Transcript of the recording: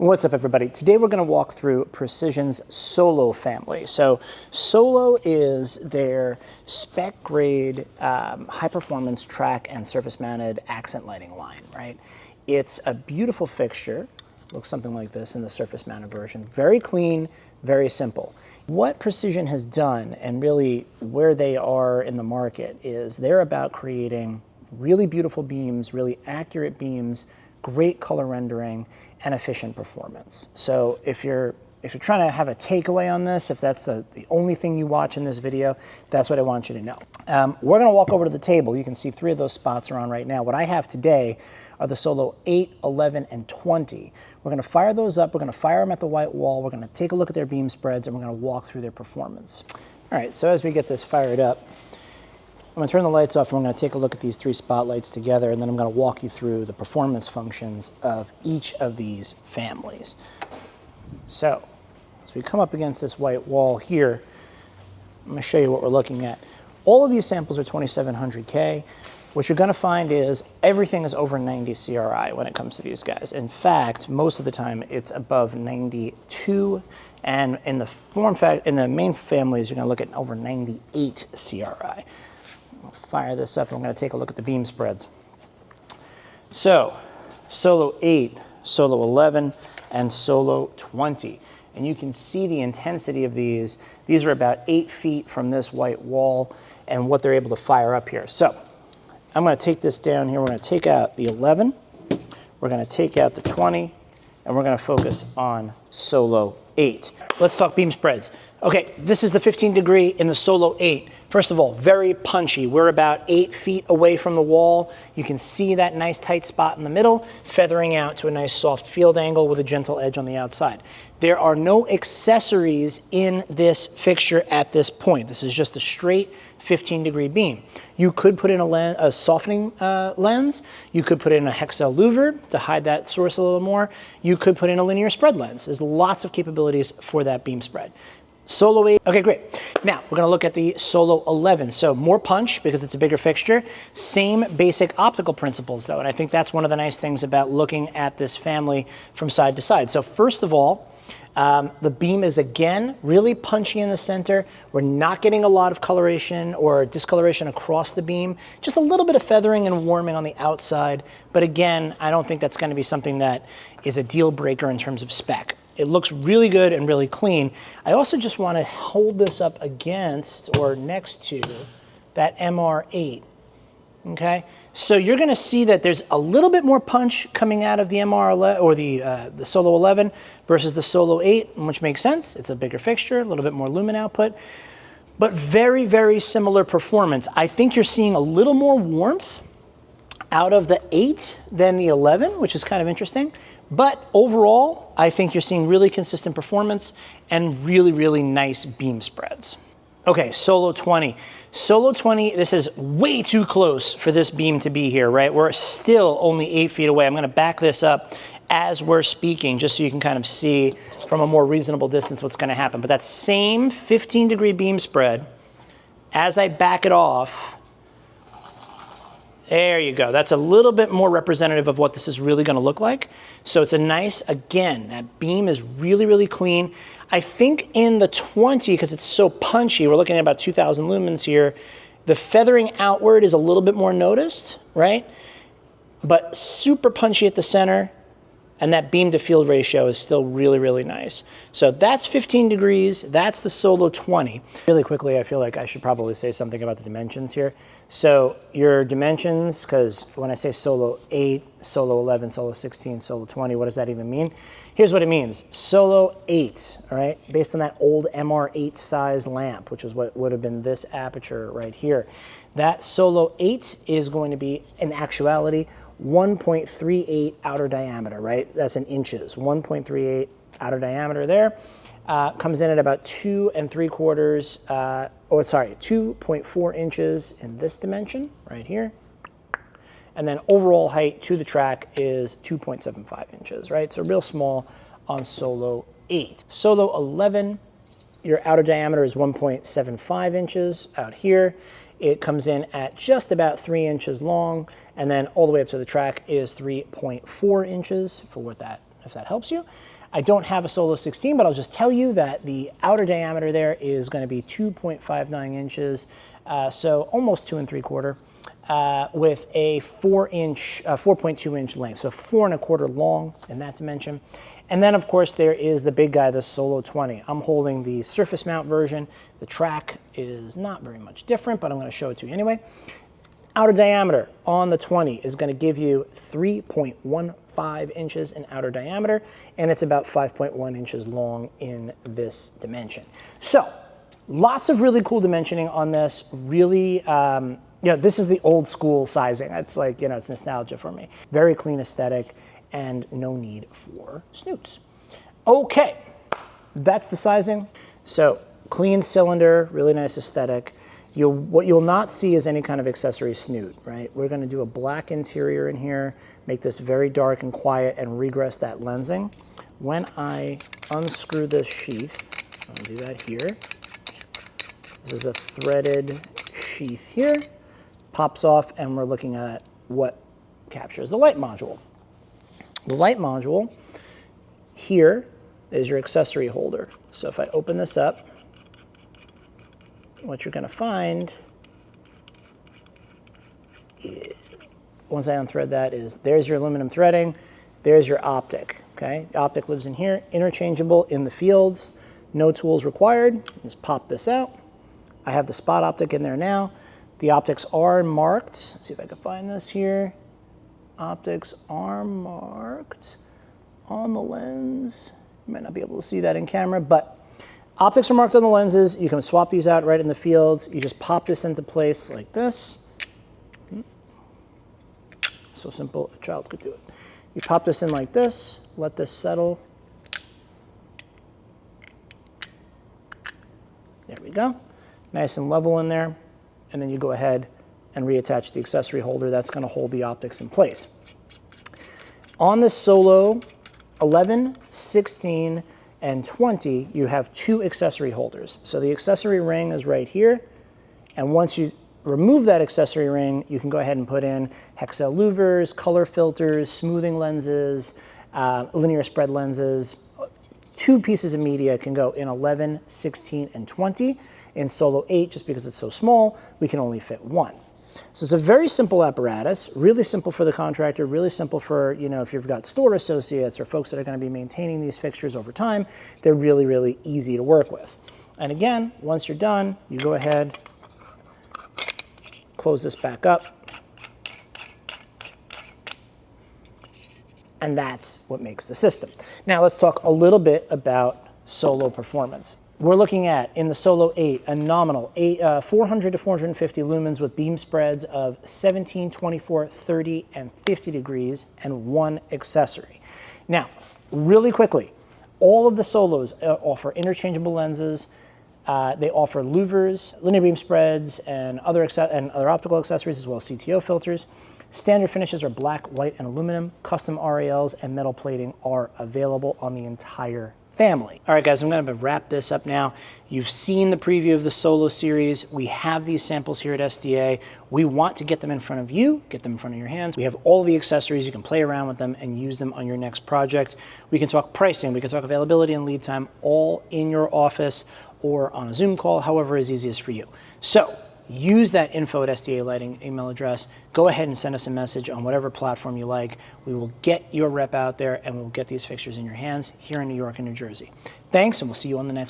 What's up, everybody? Today we're going to walk through Precision's Solo family. So Solo is their spec grade high performance track and surface mounted accent lighting line, right? It's a beautiful fixture, looks something like this in the surface mounted version. Very clean, very simple. What Precision has done, and really where they are in the market, is they're about creating really beautiful beams, really accurate beams, great color rendering, and efficient performance. So if you're trying to have a takeaway on this, if that's the only thing you watch in this video, that's what I want you to know. We're gonna walk over to the table. You can see 3 of those spots are on right now. What I have today are the Solo 8, 11, and 20. We're gonna fire those up. We're gonna fire them at the white wall. We're gonna take a look at their beam spreads, and we're gonna walk through their performance. All right, so as we get this fired up, I'm going to turn the lights off and we're going to take a look at these 3 spotlights together, and then I'm going to walk you through the performance functions of each of these families. So, as we come up against this white wall here, I'm going to show you what we're looking at. All of these samples are 2700K. What you're going to find is everything is over 90 CRI when it comes to these guys. In fact, most of the time it's above 92, and in the main families, you're going to look at over 98 CRI. I'll fire this up and we're going to take a look at the beam spreads. So, Solo 8, Solo 11, and Solo 20. And you can see the intensity of these. These are about 8 feet from this white wall and what they're able to fire up here. So, I'm going to take this down here. We're going to take out the 11. We're going to take out the 20. And we're going to focus on Solo 8. Let's talk beam spreads. Okay, this is the 15 degree in the Solo 8. First of all, very punchy. We're about 8 feet away from the wall. You can see that nice tight spot in the middle, feathering out to a nice soft field angle with a gentle edge on the outside. There are no accessories in this fixture at this point. This is just a straight 15 degree beam. You could put in a softening lens. You could put in a hexel louver to hide that source a little more. You could put in a linear spread lens. There's lots of capabilities for that beam spread. Solo 8, okay, great. Now, we're gonna look at the Solo 11. So more punch because it's a bigger fixture. Same basic optical principles though, and I think that's one of the nice things about looking at this family from side to side. So first of all, the beam is again really punchy in the center. We're not getting a lot of coloration or discoloration across the beam, just a little bit of feathering and warming on the outside. But again, I don't think that's gonna be something that is a deal breaker in terms of spec. It looks really good and really clean. I also just want to hold this up against or next to that MR8, okay? So you're going to see that there's a little bit more punch coming out of the MR11 or the Solo 11 versus the Solo 8, which makes sense. It's a bigger fixture, a little bit more lumen output, but very, very similar performance. I think you're seeing a little more warmth out of the 8 than the 11, which is kind of interesting. But overall, I think you're seeing really consistent performance and really, really nice beam spreads. Okay, Solo 20. Solo 20, this is way too close for this beam to be here, right? We're still only 8 feet away. I'm gonna back this up as we're speaking, just so you can kind of see from a more reasonable distance what's gonna happen. But that same 15 degree beam spread, as I back it off, there you go. That's a little bit more representative of what this is really going to look like. So it's a nice, again, that beam is really, really clean. I think in the 20, because it's so punchy, we're looking at about 2,000 lumens here, the feathering outward is a little bit more noticed, right? But super punchy at the center, and that beam to field ratio is still really, really nice. So that's 15 degrees, that's the Solo 20. Really quickly, I feel like I should probably say something about the dimensions here. So your dimensions, because when I say Solo 8, Solo 11, Solo 16, Solo 20, what does that even mean? Here's what it means. Solo 8, all right, based on that old MR8 size lamp, which is what would have been this aperture right here. That Solo 8 is going to be, in actuality, 1.38 outer diameter, right? That's in inches, 1.38 outer diameter there. Comes in at about 2 2.4 inches in this dimension right here. And then overall height to the track is 2.75 inches, right? So real small on Solo 8. Solo 11, your outer diameter is 1.75 inches out here. It comes in at just about 3 inches long, and then all the way up to the track is 3.4 inches for what that if that helps you. I don't have a Solo 16, but I'll just tell you that the outer diameter there is going to be 2.59 inches, so almost 2 3/4, with a 4.2 inch length, so 4 1/4 long in that dimension. And then, of course, there is the big guy, the Solo 20. I'm holding the surface mount version. The track is not very much different, but I'm going to show it to you anyway. Outer diameter on the 20 is going to give you 3.15 inches in outer diameter, and it's about 5.1 inches long in this dimension. So, lots of really cool dimensioning on this. Really, this is the old school sizing. It's like, it's nostalgia for me. Very clean aesthetic, and no need for snoots. Okay, that's the sizing. So, clean cylinder, really nice aesthetic. What you'll not see is any kind of accessory snoot, right? We're going to do a black interior in here, make this very dark and quiet, and regress that lensing. When I unscrew this sheath, I'll do that here. This is a threaded sheath here, pops off, and we're looking at what captures the light module. The light module here is your accessory holder. So if I open this up, what you're going to find is, once I unthread that, is there's your aluminum threading, there's your optic, okay? The optic lives in here, interchangeable in the fields, no tools required. Just pop this out. I have the spot optic in there now. The optics are marked. Let's see if I can find this here. Optics are marked on the lens. You might not be able to see that in camera, but optics are marked on the lenses. You can swap these out right in the fields. You just pop this into place like this. So simple, a child could do it. You pop this in like this, let this settle. There we go. Nice and level in there. And then you go ahead and reattach the accessory holder. That's going to hold the optics in place. On this Solo 11, 16, and 20, you have 2 accessory holders. So the accessory ring is right here, and once you remove that accessory ring, you can go ahead and put in hexel louvers, color filters, smoothing lenses, linear spread lenses. 2 pieces of media can go in 11, 16, and 20. In Solo 8, just because it's so small, we can only fit 1. So it's a very simple apparatus, really simple for the contractor, really simple for, if you've got store associates or folks that are going to be maintaining these fixtures over time. They're really, really easy to work with. And again, once you're done, you go ahead, close this back up, and that's what makes the system. Now let's talk a little bit about Solo performance. We're looking at, in the Solo 8, a nominal 400 to 450 lumens with beam spreads of 17, 24, 30, and 50 degrees, and 1 accessory. Now, really quickly, all of the Solos offer interchangeable lenses. They offer louvers, linear beam spreads, and other optical accessories, as well as CTO filters. Standard finishes are black, white, and aluminum. Custom RALs and metal plating are available on the entire family. All right, guys, I'm going to wrap this up now. You've seen the preview of the Solo series. We have these samples here at SDA. We want to get them in front of you, get them in front of your hands. We have all the accessories. You can play around with them and use them on your next project. We can talk pricing. We can talk availability and lead time, all in your office or on a Zoom call, however is easiest for you. So use that info@SDA Lighting email address. Go ahead and send us a message on whatever platform you like. We will get your rep out there and we'll get these fixtures in your hands here in New York and New Jersey. Thanks, and we'll see you on the next one.